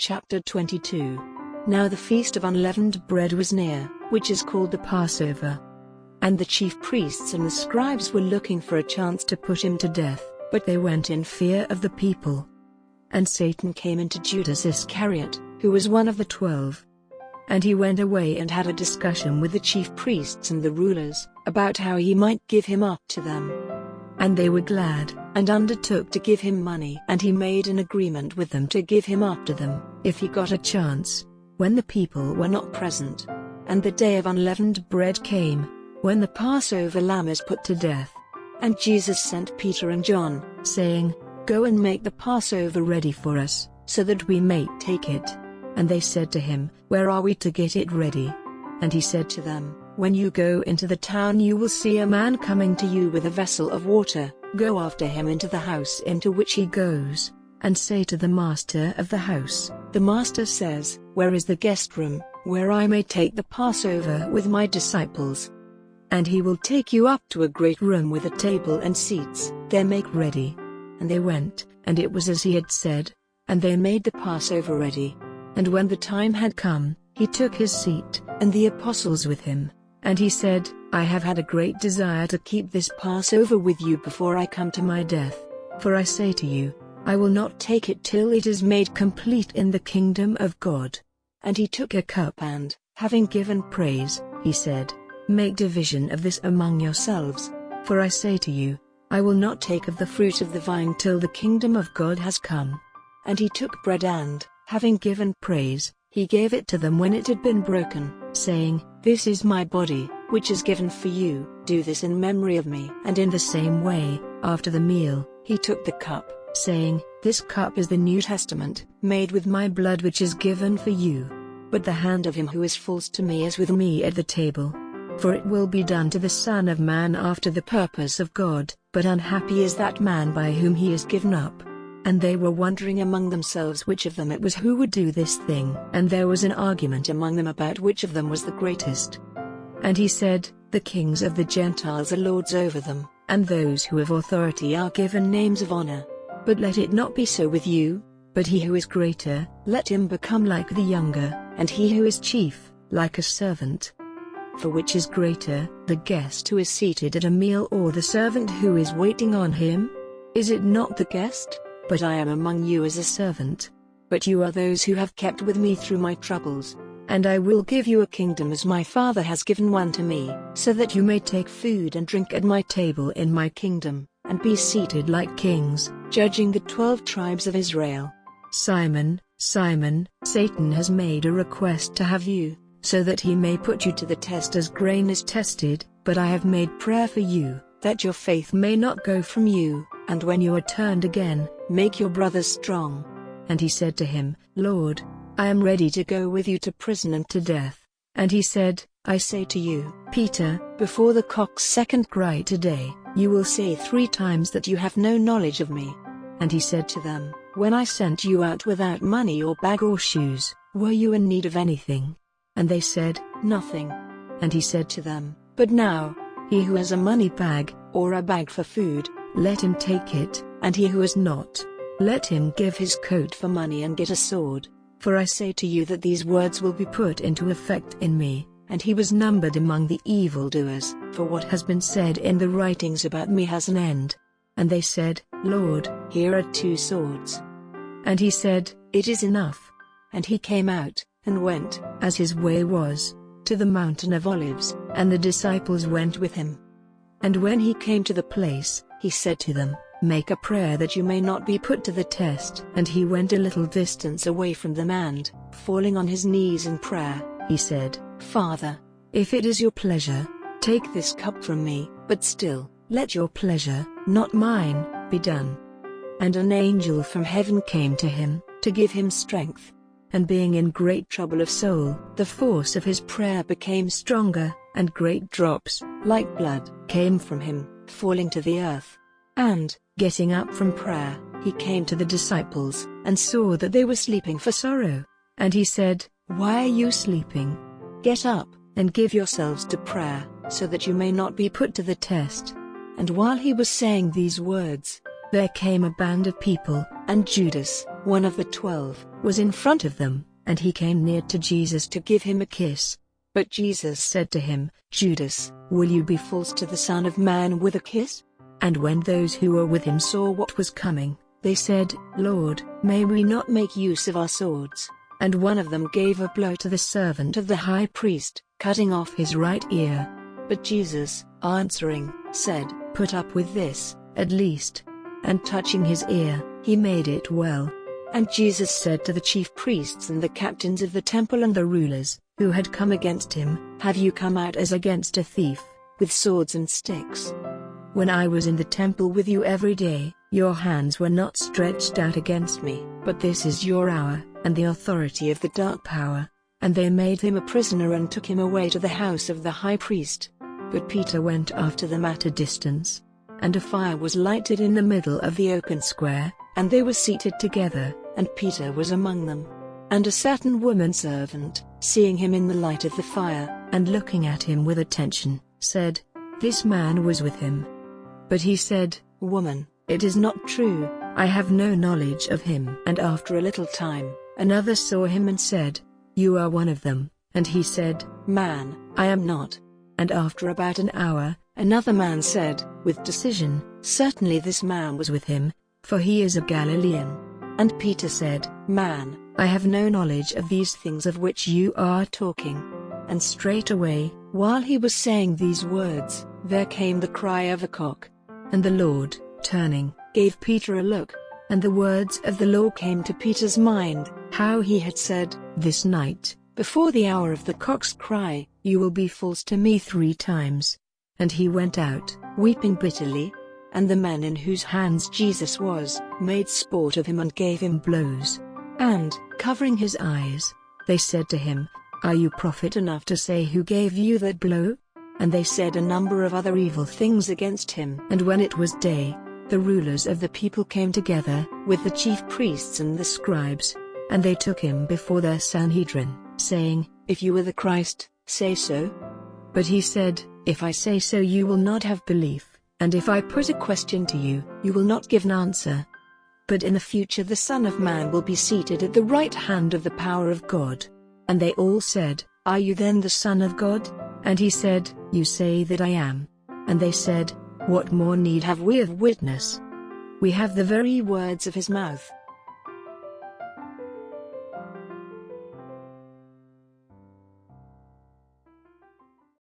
Chapter 22. Now the feast of unleavened bread was near, which is called the Passover. And the chief priests and the scribes were looking for a chance to put him to death, but they went in fear of the people. And Satan came into Judas Iscariot, who was one of the 12. And he went away and had a discussion with the chief priests and the rulers, about how he might give him up to them. And they were glad, and undertook to give him money. And he made an agreement with them to give him up to them, if he got a chance, when the people were not present. And the day of unleavened bread came, when the Passover lamb is put to death. And Jesus sent Peter and John, saying, Go and make the Passover ready for us, so that we may take it. And they said to him, Where are we to get it ready? And he said to them, When you go into the town you will see a man coming to you with a vessel of water. Go after him into the house into which he goes, and say to the master of the house, The master says, Where is the guest room, where I may take the Passover with my disciples? And he will take you up to a great room with a table and seats. There make ready. And they went, and it was as he had said, and they made the Passover ready. And when the time had come, he took his seat, and the apostles with him. And he said, I have had a great desire to keep this Passover with you before I come to my death. For I say to you, I will not take it till it is made complete in the kingdom of God. And he took a cup and, having given praise, he said, Make division of this among yourselves. For I say to you, I will not take of the fruit of the vine till the kingdom of God has come. And he took bread and, having given praise, he gave it to them when it had been broken, saying, This is my body, which is given for you, do this in memory of me. And in the same way, after the meal, he took the cup, saying, This cup is the New Testament, made with my blood which is given for you. But the hand of him who is false to me is with me at the table. For it will be done to the Son of Man after the purpose of God, but unhappy is that man by whom he is given up. And they were wondering among themselves which of them it was who would do this thing. And there was an argument among them about which of them was the greatest. And he said, The kings of the Gentiles are lords over them, and those who have authority are given names of honor. But let it not be so with you, but he who is greater, let him become like the younger, and he who is chief, like a servant. For which is greater, the guest who is seated at a meal or the servant who is waiting on him? Is it not the guest? But I am among you as a servant. But you are those who have kept with me through my troubles. And I will give you a kingdom as my Father has given one to me, so that you may take food and drink at my table in my kingdom, and be seated like kings, judging the 12 tribes of Israel. Simon, Simon, Satan has made a request to have you, so that he may put you to the test as grain is tested, but I have made prayer for you, that your faith may not go from you, and when you are turned again, make your brothers strong. And he said to him, Lord, I am ready to go with you to prison and to death. And he said, I say to you, Peter, before the cock's second cry today, you will say 3 times that you have no knowledge of me. And he said to them, When I sent you out without money or bag or shoes, were you in need of anything? And they said, Nothing. And he said to them, But now, he who has a money bag, or a bag for food, let him take it, and he who has not, let him give his coat for money and get a sword. For I say to you that these words will be put into effect in me. And he was numbered among the evildoers, for what has been said in the writings about me has an end. And they said, Lord, here are 2 swords. And he said, It is enough. And he came out, and went, as his way was, to the mountain of Olives, and the disciples went with him. And when he came to the place, he said to them, Make a prayer that you may not be put to the test. And he went a little distance away from them and, falling on his knees in prayer, he said, Father, if it is your pleasure, take this cup from me, but still, let your pleasure, not mine, be done. And an angel from heaven came to him, to give him strength. And being in great trouble of soul, the force of his prayer became stronger, and great drops, like blood, came from him, falling to the earth. And, getting up from prayer, he came to the disciples, and saw that they were sleeping for sorrow. And he said, Why are you sleeping? Get up, and give yourselves to prayer, so that you may not be put to the test. And while he was saying these words, there came a band of people, And Judas, one of the 12, was in front of them, and he came near to Jesus to give him a kiss. But Jesus said to him, Judas, will you be false to the Son of Man with a kiss? And when those who were with him saw what was coming, they said, Lord, may we not make use of our swords? And one of them gave a blow to the servant of the high priest, cutting off his right ear. But Jesus, answering, said, Put up with this, at least. And touching his ear, he made it well. And Jesus said to the chief priests and the captains of the temple and the rulers, who had come against him, Have you come out as against a thief, with swords and sticks? When I was in the temple with you every day, your hands were not stretched out against me, but this is your hour, and the authority of the dark power. And they made him a prisoner and took him away to the house of the high priest. But Peter went after them at a distance. And a fire was lighted in the middle of the open square, and they were seated together, and Peter was among them. And a certain woman servant, seeing him in the light of the fire, and looking at him with attention, said, This man was with him. But he said, Woman, it is not true, I have no knowledge of him. And after a little time, another saw him and said, You are one of them. And he said, Man, I am not. And after about an hour, another man said, with decision, Certainly this man was with him, for he is a Galilean. And Peter said, Man, I have no knowledge of these things of which you are talking. And straightway, while he was saying these words, there came the cry of a cock. And the Lord, turning, gave Peter a look. And the words of the law came to Peter's mind, how he had said, This night, before the hour of the cock's cry, you will be false to me 3 times. And he went out, weeping bitterly. And the men in whose hands Jesus was, made sport of him and gave him blows. And, covering his eyes, they said to him, Are you prophet enough to say who gave you that blow? And they said a number of other evil things against him. And when it was day, the rulers of the people came together, with the chief priests and the scribes. And they took him before their Sanhedrin, saying, If you are the Christ, say so. But he said, If I say so you will not have belief. And if I put a question to you, you will not give an answer. But in the future the Son of Man will be seated at the right hand of the power of God. And they all said, Are you then the Son of God? And he said, You say that I am. And they said, What more need have we of witness? We have the very words of his mouth.